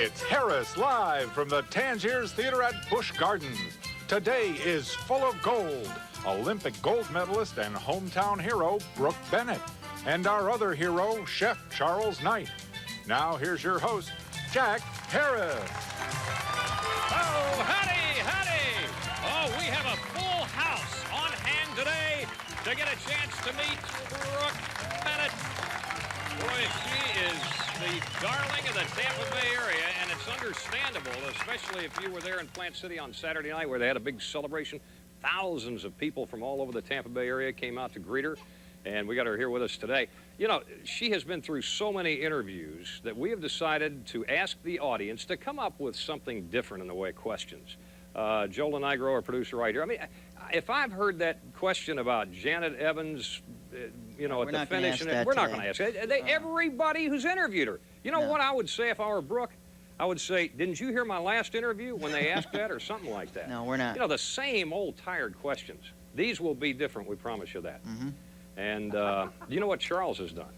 It's Harris live from the Tangiers Theater at Busch Gardens. Today is full of gold. Olympic gold medalist and hometown hero Brooke Bennett. And our other hero, Chef Charles Knight. Now here's your host, Jack Harris. Oh, howdy, howdy. Oh, we have a full house on hand today to get a chance to meet Brooke Bennett. Boy, she is the darling of the Tampa Bay area, and it's understandable, especially if you were there in Plant City on Saturday night where they had a big celebration. Thousands of people from all over the Tampa Bay area came out to greet her, and we got her here with us today. You know, she has been through so many interviews that we have decided to ask the audience to come up with something different in the way of questions. Joel Denigro, our producer right here. I mean, if I've heard that question about Janet Evans, you know, at the finish, we're not going to ask it. Everybody who's interviewed her. You know what I would say if I were Brooke? I would say, didn't you hear my last interview when they asked that or something like that? No, we're not. You know, the same old tired questions. These will be different, we promise you that. Mm-hmm. And you know what Charles has done?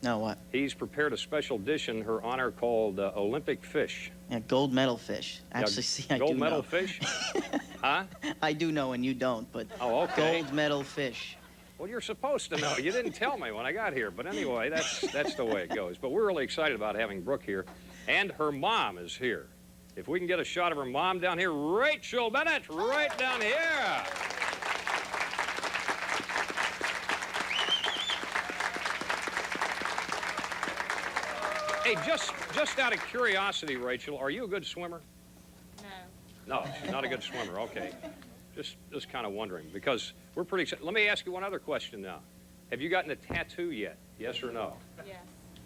No, what? He's prepared a special dish in her honor called Olympic fish. Yeah, gold medal fish. Actually, see, I do know. Gold medal fish? Huh? I do know and you don't, but oh, okay. Gold medal fish. Well, you're supposed to know. You didn't tell me when I got here. But anyway, that's the way it goes. But we're really excited about having Brooke here. And her mom is here. If we can get a shot of her mom down here, Rachel Bennett, right down here. Hey, just out of curiosity, Rachel, are you a good swimmer? No, she's not a good swimmer. Okay. Just kind of wondering, because we're pretty excited. Let me ask you one other question now. Have you gotten a tattoo yet? Yes or no? Yes.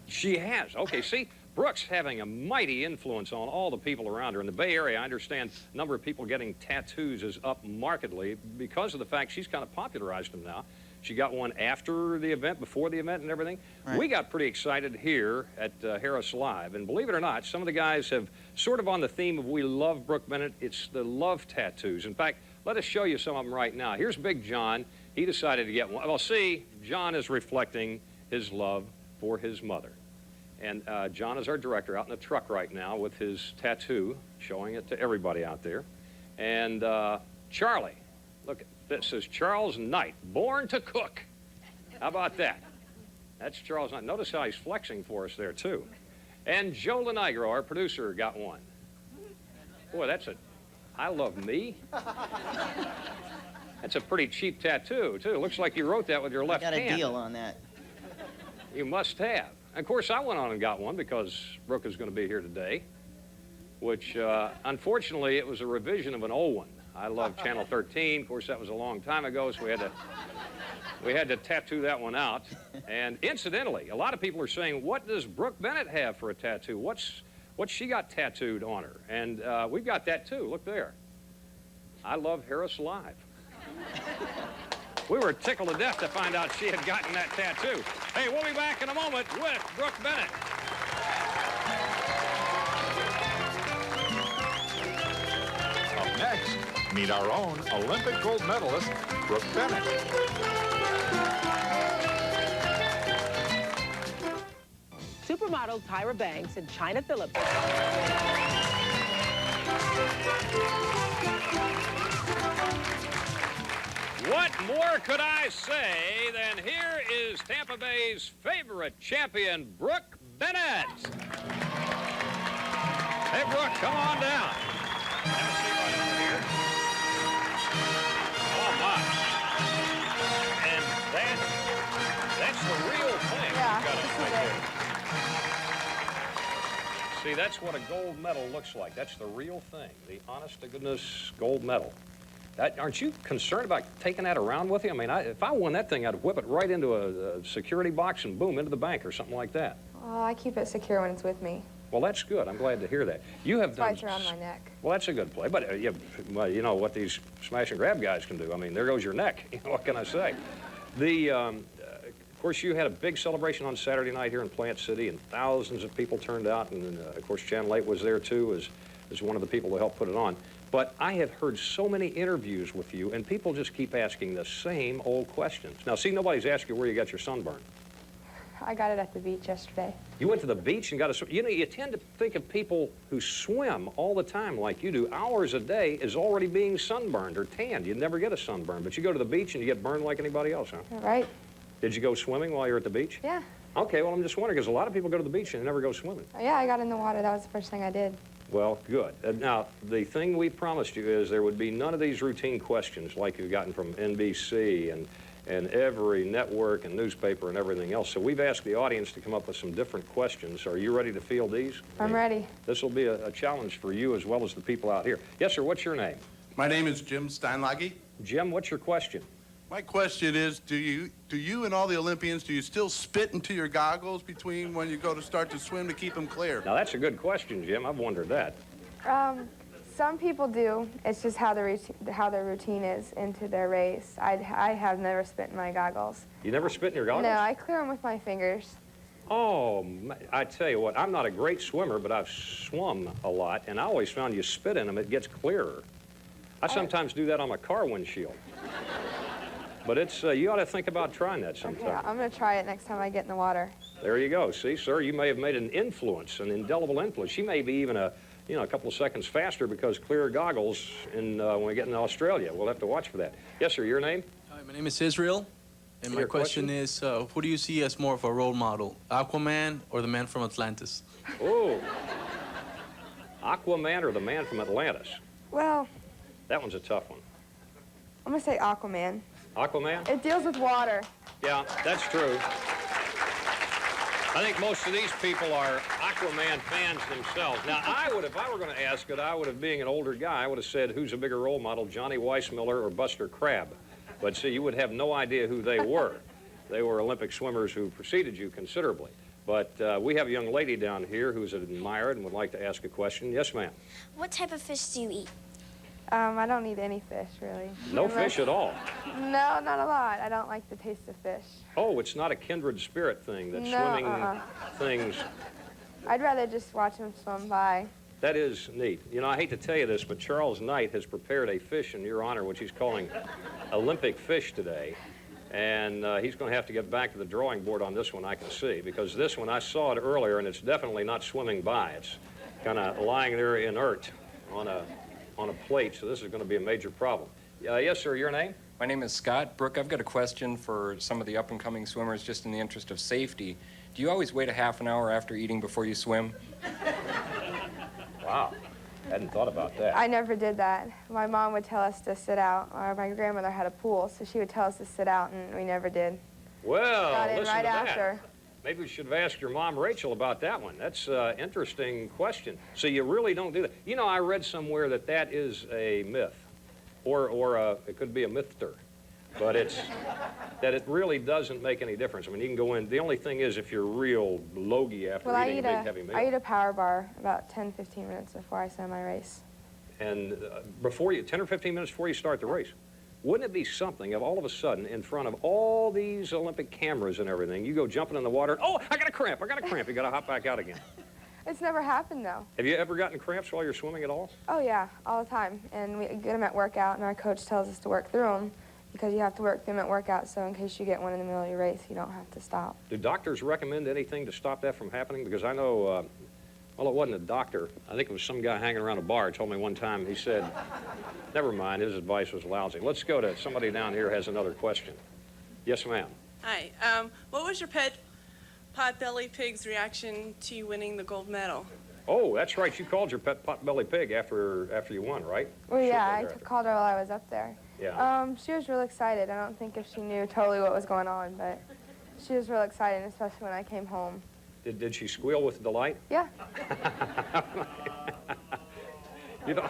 She has. Okay, see, Brooke's having a mighty influence on all the people around her. In the Bay Area, I understand the number of people getting tattoos is up markedly because of the fact she's kind of popularized them now. She got one after the event, before the event and everything. Right. We got pretty excited here at Harris Live. And believe it or not, some of the guys have sort of on the theme of we love Brooke Bennett. It's the love tattoos. In fact, let us show you some of them right now. Here's Big John. He decided to get one. Well, see, John is reflecting his love for his mother. And John is our director out in the truck right now with his tattoo, showing it to everybody out there. And Charlie, look, this says Charles Knight, born to cook. How about that? That's Charles Knight. Notice how he's flexing for us there, too. And Joe Denigro, our producer, got one. Boy, that's a I love me. That's a pretty cheap tattoo, too. It looks like you wrote that with your left hand. I got a deal on that. You must have. And of course, I went on and got one because Brooke is going to be here today, which, unfortunately, it was a revision of an old one. I love Channel 13. Of course, that was a long time ago, so we had to tattoo that one out. And incidentally, a lot of people are saying, what does Brooke Bennett have for a tattoo? What's she got tattooed on her? And we've got that, too. Look there. I love Harris Live. We were tickled to death to find out she had gotten that tattoo. Hey, we'll be back in a moment with Brooke Bennett. Up next, meet our own Olympic gold medalist, Brooke Bennett. Supermodel Tyra Banks and China Phillips. What more could I say than here is Tampa Bay's favorite champion, Brooke Bennett. Hey, Brooke, come on down. Have a seat right over here. Oh, my. And that's the real thing. Yeah, You've got this it is right it. there. See, that's what a gold medal looks like. That's the real thing, the honest-to-goodness gold medal. Aren't you concerned about taking that around with you? I mean, if I won that thing, I'd whip it right into a security box and boom, into the bank or something like that. Oh, I keep it secure when it's with me. Well, that's good. I'm glad to hear that. You have done... That's why it's around my neck. Well, that's a good play. But, well, you know what these smash and grab guys can do. I mean, there goes your neck. You know, what can I say? Of course, you had a big celebration on Saturday night here in Plant City, and thousands of people turned out. And, of course, Channel 8 was there, too, as one of the people who helped put it on. But I have heard so many interviews with you, and people just keep asking the same old questions. Now, see, nobody's asked you where you got your sunburn. I got it at the beach yesterday. You went to the beach and got a swim. You know, you tend to think of people who swim all the time like you do, hours a day, as already being sunburned or tanned. You'd never get a sunburn, but you go to the beach and you get burned like anybody else, huh? All right. Did you go swimming while you're at the beach? Yeah. Okay, well, I'm just wondering, because a lot of people go to the beach and they never go swimming. Yeah, I got in the water. That was the first thing I did. Well, good. Now, the thing we promised you is there would be none of these routine questions like you've gotten from NBC and every network and newspaper and everything else. So we've asked the audience to come up with some different questions. Are you ready to field these? I'm ready. This will be a challenge for you as well as the people out here. Yes, sir, what's your name? My name is Jim Steinlage. Jim, what's your question? My question is, do you and all the Olympians, do you still spit into your goggles between when you go to start to swim to keep them clear? Now, that's a good question, Jim. I've wondered that. Some people do. It's just how their routine is into their race. I have never spit in my goggles. You never spit in your goggles? No, I clear them with my fingers. Oh, I tell you what, I'm not a great swimmer, but I've swum a lot, and I always found you spit in them, it gets clearer. I sometimes do that on my car windshield. But it's, you ought to think about trying that sometime. Yeah, I'm going to try it next time I get in the water. There you go. See, sir, you may have made an influence, an indelible influence. She may be even a couple of seconds faster because clear goggles when we get in Australia. We'll have to watch for that. Yes, sir, your name? Hi, my name is Israel, and my Your question? question is, who do you see as more of a role model, Aquaman or the man from Atlantis? Oh, Aquaman or the man from Atlantis? Well, That one's a tough one. I'm going to say Aquaman. Aquaman? It deals with water. Yeah, that's true. I think most of these people are Aquaman fans themselves. Now, if I were going to ask it, I would have, being an older guy, I would have said, who's a bigger role model, Johnny Weissmuller or Buster Crabbe? But see, you would have no idea who they were. They were Olympic swimmers who preceded you considerably. But we have a young lady down here who's admired and would like to ask a question. Yes, ma'am. What type of fish do you eat? I don't eat any fish, really. No fish at all. No, not a lot. I don't like the taste of fish. Oh, it's not a kindred spirit thing, that No, swimming things. I'd rather just watch them swim by. That is neat. You know, I hate to tell you this, but Charles Knight has prepared a fish in your honor, which he's calling Olympic fish today. And he's going to have to get back to the drawing board on this one, I can see, because this one, I saw it earlier, and it's definitely not swimming by. It's kind of lying there inert on a plate, so this is going to be a major problem. Yes, sir, your name? My name is Scott. Brooke, I've got a question for some of the up-and-coming swimmers, just in the interest of safety. Do you always wait a half an hour after eating before you swim? Wow. Hadn't thought about that. I never did that. My mom would tell us to sit out, or my grandmother had a pool, so she would tell us to sit out, and we never did. Well, Got in listen right to that. after. Maybe we should have asked your mom, Rachel, about that one. That's an interesting question. So you really don't do that. You know, I read somewhere that that is a myth, or it could be a mythter, but it's that it really doesn't make any difference. I mean, you can go in. The only thing is if you're real logy after Well, eating a big, heavy meal. I eat a power bar about 10, 15 minutes before I start my race. And before you, 10 or 15 minutes before you start the race. Wouldn't it be something if all of a sudden, in front of all these Olympic cameras and everything, you go jumping in the water, oh, I got a cramp, you got to hop back out again. It's never happened, though. Have you ever gotten cramps while you're swimming at all? Oh, yeah, all the time. And we get them at workout, and our coach tells us to work through them because you have to work through them at workout, so in case you get one in the middle of your race, you don't have to stop. Do doctors recommend anything to stop that from happening? Because I know, well, it wasn't a doctor. I think it was some guy hanging around a bar told me one time, he said, never mind, his advice was lousy. Let's go to somebody down here has another question. Yes, ma'am. Hi. What was your pet potbelly pig's reaction to you winning the gold medal? Oh, that's right. You called your pet potbelly pig after you won, right? Well, yeah, Sure, I called her while I was up there. Yeah. She was real excited. I don't think if she knew totally what was going on, but she was real excited, especially when I came home. Did she squeal with delight? Yeah. You know,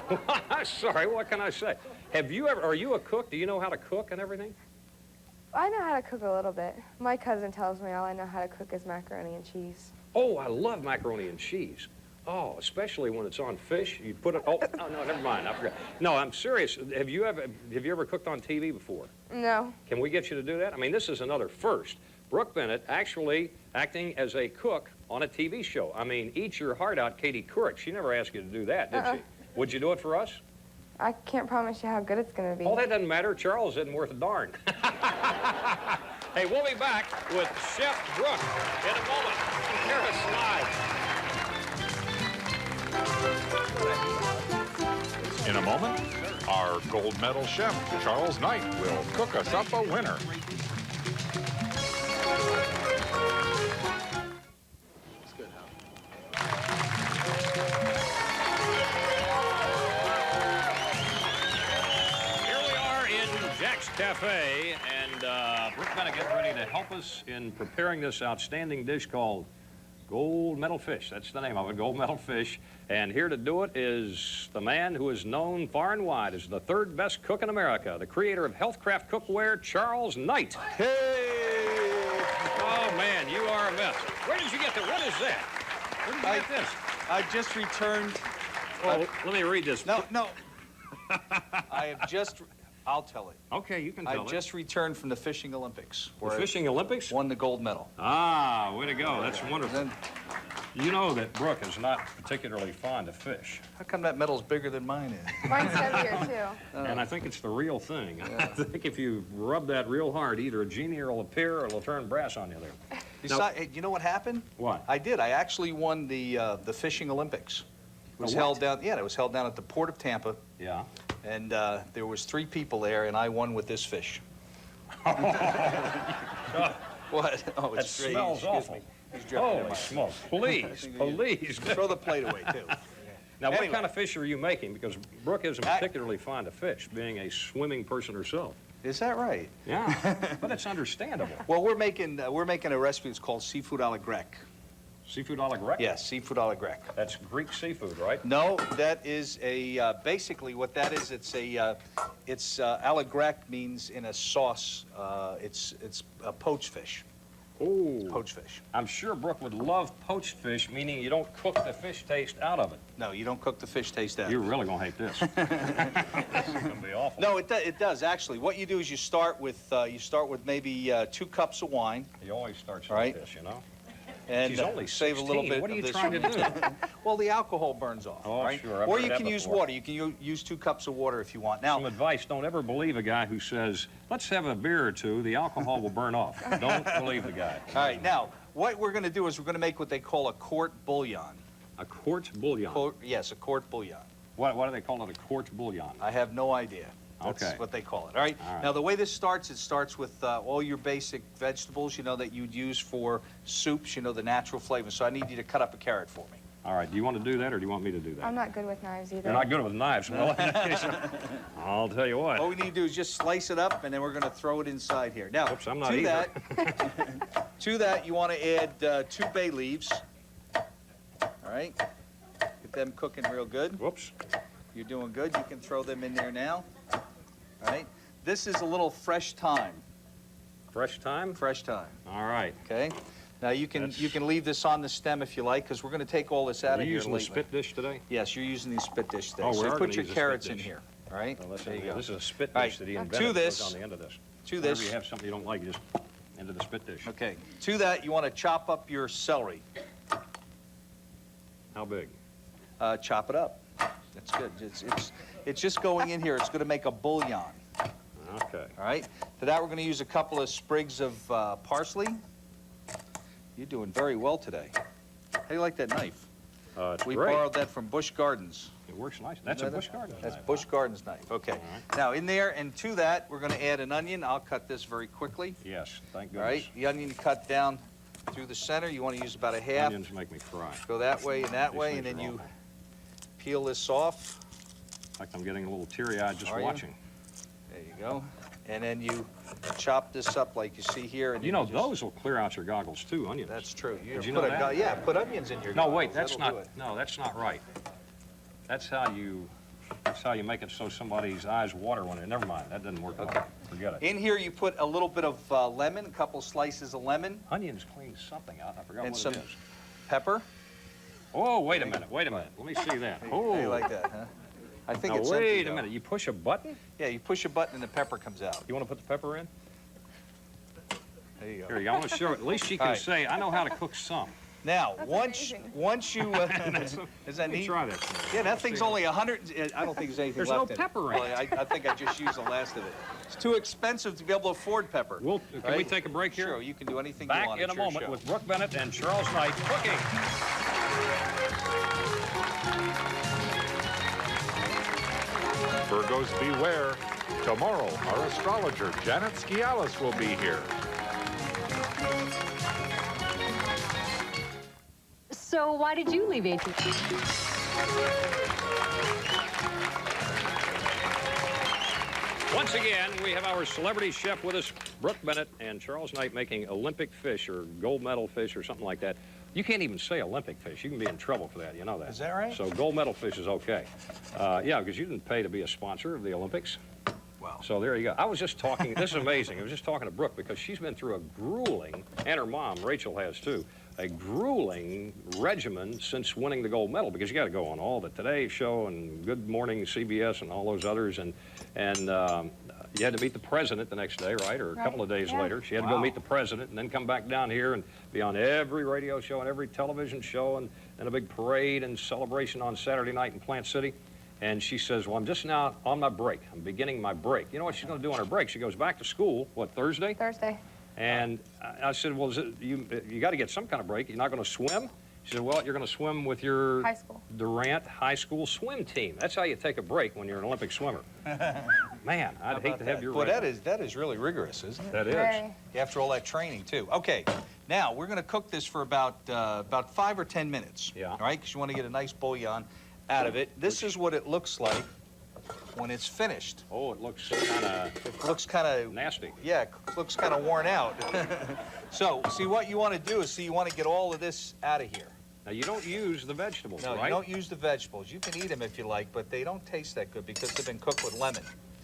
sorry, what can I say? Are you a cook? Do you know how to cook and everything? I know how to cook a little bit. My cousin tells me all I know how to cook is macaroni and cheese. Oh, I love macaroni and cheese. Oh, especially when it's on fish. You put it, oh, no, never mind, I forgot. No, I'm serious. Have you ever cooked on TV before? No. Can we get you to do that? I mean, this is another first. Brooke Bennett actually acting as a cook on a TV show. I mean, eat your heart out, Katie Couric. She never asked you to do that, did she? Would you do it for us? I can't promise you how good it's going to be. Oh, that doesn't matter. Charles isn't worth a darn. Hey, we'll be back with Chef Brooke in a moment. Hear us live. In a moment, our gold medal chef, Charles Knight, will cook us up a winner. Jack's Cafe, and Brooke Bennett getting ready to help us in preparing this outstanding dish called gold medal fish. That's the name of it, gold medal fish. And here to do it is the man who is known far and wide as the third best cook in America, the creator of Healthcraft Cookware, Charles Knight. Hey! Oh, man, you are a mess. Where did you get that? What is that? Where did you get this? I just returned. Oh, let me read this. No. I have just. I'll tell it. Okay, you can tell I it. just returned from the Fishing Olympics. The Fishing Olympics? Won the gold medal. Ah, way to go. That's wonderful. You know that Brooke is not particularly fond of fish. How come that medal's bigger than mine is? Mine's heavier, too. And I think it's the real thing. Yeah. I think if you rub that real hard, either a genie will appear or it'll turn brass on you there. Besides, hey, you know what happened? What? I did. I actually won the Fishing Olympics. It was held down. Yeah, it was held down at the Port of Tampa. Yeah. And there was 3 people there, and I won with this fish. What? Oh, that it's great. smells awful. Holy smoke. Please, please. Throw the plate away, too. Now, what kind of fish are you making? Because Brooke isn't particularly fond of fish, being a swimming person herself. Is that right? Yeah, but it's understandable. Well, we're making a recipe that's called seafood a la grecque. Seafood a la grecque? Yes, seafood a la grecque. That's Greek seafood, right? No, that is a, basically what that is, it's a la grecque means in a sauce, it's a poached fish. Ooh. Poached fish. I'm sure Brooke would love poached fish, meaning you don't cook the fish taste out of it. No, you don't cook the fish taste out. You're really going to hate this. This is going to be awful. No, it does, actually. What you do is you start with maybe 2 cups of wine. He always starts Right. like this, you know? And She's only save a 16. little bit What are you of this. trying to do? Well, the alcohol burns off, Oh, right? sure. I've Or heard you that can use before. water. You can use 2 cups of water if you want. Now, Some advice, don't ever believe a guy who says, let's have a beer or two, the alcohol will burn off. Don't believe the guy. all right, now, what we're going to do is we're going to make what they call a quart bouillon. A quart bouillon? Yes, a quart bouillon. What do they call it, a quart bouillon? I have no idea. That's Okay. what they call it. All right? All right. Now, the way this starts, it starts with all your basic vegetables, you know, that you'd use for soups, you know, the natural flavor. So I need you to cut up a carrot for me. All right, do you want to do that or do you want me to do that? I'm not good with knives either. You're not good with knives. Well, in that case, I'll tell you what. All we need to do is just slice it up, and then we're going to throw it inside here. Now, Oops, I'm not to either. to that, you want to add 2 bay leaves. All right? Get them cooking real good. Whoops. You're doing good. You can throw them in there now. All right? This is a little fresh thyme. Fresh thyme? Fresh thyme. All right. Okay? Now, you can leave this on the stem if you like, because we're going to take all this out Are of you here using later. the spit dish today? Yes, you're using the spit dish today. Oh, we so are put gonna your use a spit carrots in dish. here. All right? Well, There you go. this is a spit All dish right. that he To invented. this- Goes on the end of this. to Whenever this- you have something you don't like, you just into the spit dish. Okay. To that, you want to chop up your celery. How big? Chop it up. That's good. It's just going in here. It's going to make a bouillon. Okay. All right? To that, we're going to use a couple of sprigs of parsley. You're doing very well today. How do you like that knife? It's We great. borrowed that from Busch Gardens. It works nice. That's a Busch Gardens That's knife, Busch huh? Gardens knife. Okay. All right. Now, in there, and to that, we're going to add an onion. I'll cut this very quickly. Yes, thank All right? goodness. The onion cut down through the center. You want to use about a half. Onions make me cry. Go that way and that These way, and things then are you awful. peel this off. In fact, I'm getting a little teary-eyed just Are you? watching. There you go. And then you chop this up like you see here. And You then know, just- those will clear out your goggles too, onions. That's true. Did you put know a that? yeah, put onions in your No, goggles. wait, that's That'll do not, it. no, that's not right. That's how you make it so somebody's eyes water when they, never mind, that doesn't work Okay. well. Forget it. In here, you put a little bit of lemon, a couple slices of lemon, Onions clean something out, I forgot and what some it is. pepper. Oh, wait a minute, let me see that. Oh. How you like that, huh? I think Now, it's empty, wait a though. minute, you push a button? Yeah, you push a button and the pepper comes out. You want to put the pepper in? There you go. Here, I want to show it. At least she All can right. say, I know how to cook some. Now, That's once amazing. you, is that Let me neat? try that. Yeah, that thing's only 100. I don't think there's anything There's left no in it. pepper in Well, it. I think I just used the last of it. It's too expensive to be able to afford pepper. Can we right? take a break here? Sure, you can do anything you Back want. in a It's your moment show. with Brooke Bennett and Charles Knight cooking. Virgos beware. Tomorrow, our astrologer, Janet Skialis, will be here. So why did you leave AT&T? Once again, we have our celebrity chef with us, Brooke Bennett and Charles Knight, making Olympic fish or gold medal fish or something like that. You can't even say Olympic fish. You can be in trouble for that. You know that. Is that right? So gold medal fish is okay. Yeah, because you didn't pay to be a sponsor of the Olympics. Wow. So there you go. I was just talking, this is amazing. I was just talking to Brooke because she's been through a grueling, and her mom, Rachel, has too, a grueling regimen since winning the gold medal, because you got to go on all the Today Show and Good Morning CBS and all those others, and you had to meet the president the next day, right? Or a couple of days later. She had to go meet the president and then come back down here and be on every radio show and every television show and a big parade and celebration on Saturday night in Plant City. And she says, well, I'm just now on my break. I'm beginning my break. You know what she's going to do on her break? She goes back to school, what, Thursday? Thursday. And I said, well, you got to get some kind of break. You're not going to swim? She said, well, you're going to swim with your High school. Durant High School swim team. That's how you take a break when you're an Olympic swimmer. Man, I'd hate to have your Well, record. that is really rigorous, isn't it? That is. Very. After all that training, too. Okay, now we're going to cook this for about 5 or 10 minutes. Yeah. All right, because you want to get a nice bouillon out of it. This is what it looks like when it's finished. Oh, it looks kind of It looks kind of nasty. Yeah, it looks kind of worn out. So, see, what you want to do is, you want to get all of this out of here. Now, you don't use the vegetables, No, right? you don't use the vegetables. You can eat them if you like, but they don't taste that good because they've been cooked with lemon.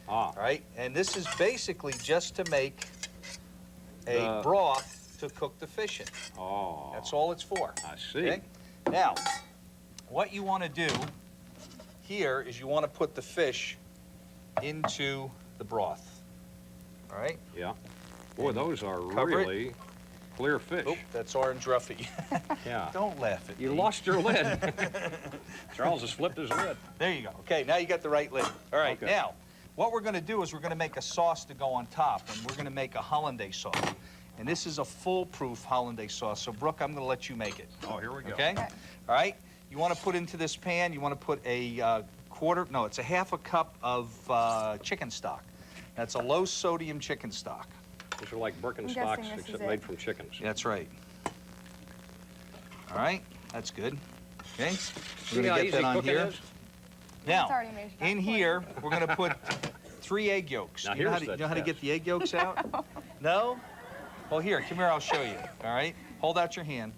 Ah. All right? And this is basically just to make a broth to cook the fish in. Oh. That's all it's for. I see. Okay? Now, what you want to do here is you want to put the fish into the broth. All right? Yeah. Boy, those are Cover it. really clear fish. Oop, that's orange roughy. Yeah. Don't laugh at me. You lost your lid. Charles has flipped his lid. There you go. Okay, now you got the right lid. All right, Okay. now, what we're going to do is we're going to make a sauce to go on top, and we're going to make a hollandaise sauce. And this is a foolproof hollandaise sauce. So, Brooke, I'm going to let you make it. Oh, here we go. Okay? All right? You want to put into this pan, you want to put a it's a half a cup of chicken stock. That's a low-sodium chicken stock. These are like Birkenstocks, guessing this except is made it. from chickens. That's right. All right, that's good. Okay? See We're how going to easy get that on cooking here. is? Now, It's already made. in here, we're going to put 3 egg yolks. Now, you know how here's to, the you know how to get test. the egg yolks out? No? Well, here, come here, I'll show you. All right? Hold out your hand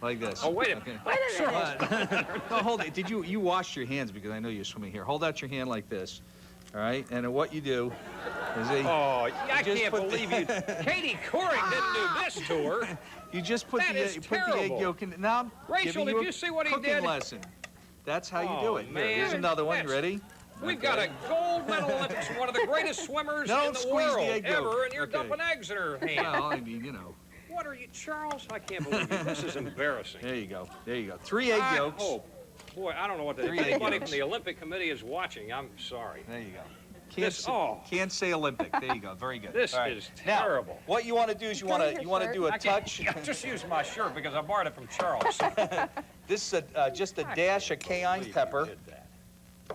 like this. Oh, wait a Okay. Wait a minute. No, hold it. You washed your hands because I know you're swimming here. Hold out your hand like this. All right? And then what you do is Oh, I just can't put the- believe you. Katie Couric didn't do this to her. you just put That is you put the egg terrible. yolk in. Now I'm Rachel, giving did you see what he cooking did? lesson. That's how you Oh, do it. Here, man. here's another one. That's- Ready? We've got a gold medal Olympics, one of the greatest swimmers Don't in the squeeze the world egg yolk. ever, and you're Okay. dumping eggs in her hand. Well, I mean, you know. What are you, Charles? I can't believe you. This is embarrassing. There you go. There you go. 3 egg yolks. Boy, I don't know what to do. 3 If egg anybody yolks. from the Olympic Committee is watching, I'm sorry. There you go. Can't say Olympic. There you go. Very good. This All right. is Now, terrible. what you want to do is you want to do a touch. I just used my shirt because I borrowed it from Charles. This is just a dash of cayenne pepper, Did that.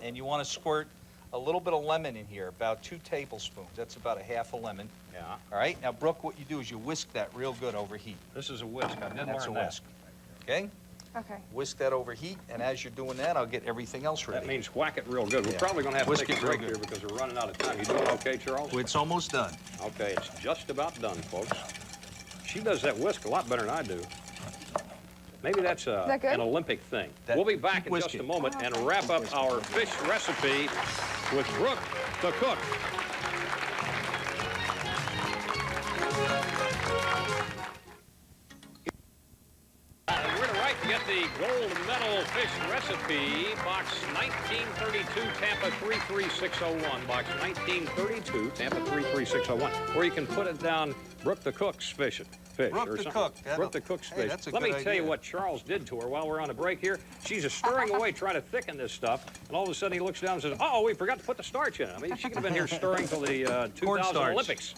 and you want to squirt a little bit of lemon in here, about 2 tablespoons. That's about a half a lemon. Yeah. All right. Now, Brooke, what you do is you whisk that real good over heat. This is a whisk. I didn't That's a learn that. whisk. Okay. Okay. Whisk that over heat, and as you're doing that, I'll get everything else ready. That means whack it real good. We're Yeah. probably going to have to Whisk take a it real break good. here because we're running out of time. You doing okay, Charles? It's almost done. Okay, it's just about done, folks. She does that whisk a lot better than I do. Maybe that's that good? an Olympic thing. That- We'll be back keep in just a whisking. moment and wrap up our fish recipe with Brooke the cook. And we're to write to get the gold medal fish recipe, box 1932, Tampa 33601. Box 1932, Tampa 33601. Or you can put it down, Brooke the Cook's Fishing. fish Brooke or the something. cook. Brooke the cook's Hey, fish. that's a Let me good tell you idea. what Charles did to her while we're on a break here. She's stirring away trying to thicken this stuff, and all of a sudden he looks down and says, "Oh, we forgot to put the starch in." I mean, she could have been here stirring till the 2000 Cornstarch. Olympics.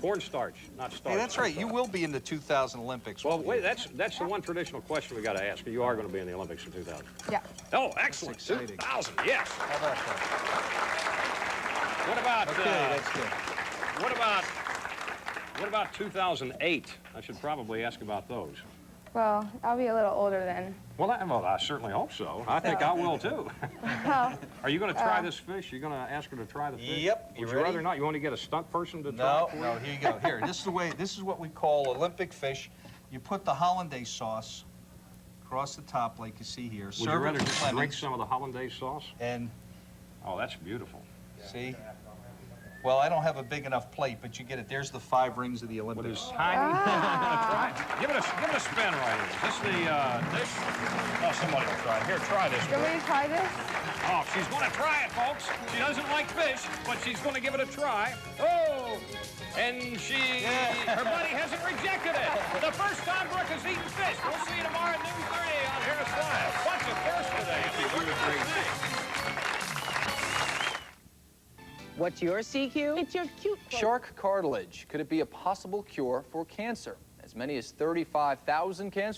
Cornstarch, not starch. Hey, that's right. You will be in the 2000 Olympics. Well, won't wait, you? that's the one traditional question we got to ask. You are going to be in the Olympics in 2000. Yeah. Oh, excellent. That's exciting. 2000, yes. How about that? What about, Okay, that's good. what about 2008? I should probably ask about those. Well, I'll be a little older then. Well, I certainly hope so. I think I will, too. Well, Are you going to try this fish? You're going to ask her to try the fish? Yep. Would You you rather ready? not? You want to get a stunt person to try No, it for you? no, here you go. Here, this is what we call Olympic fish. You put the hollandaise sauce across the top like you see here. Would you Serve it rather with just drink lemons some of the hollandaise sauce? and Oh, that's beautiful. see? Well, I don't have a big enough plate, but you get it. There's the 5 rings of the With Olympics. his tiny... Try it. Give it a spin right here. Is this the dish? Oh, somebody will try it. Here, try this. do you want me to try this? Oh, she's going to try it, folks. She doesn't like fish, but she's going to give it a try. Oh, and her buddy hasn't rejected it. The first time Brooke has eaten fish. We'll see you tomorrow at noon 30 on Harris Live. Bunch of fish today. If you do a great thing. What's your CQ? It's your cute Shark cartilage. Could it be a possible cure for cancer? As many as 35,000 cancer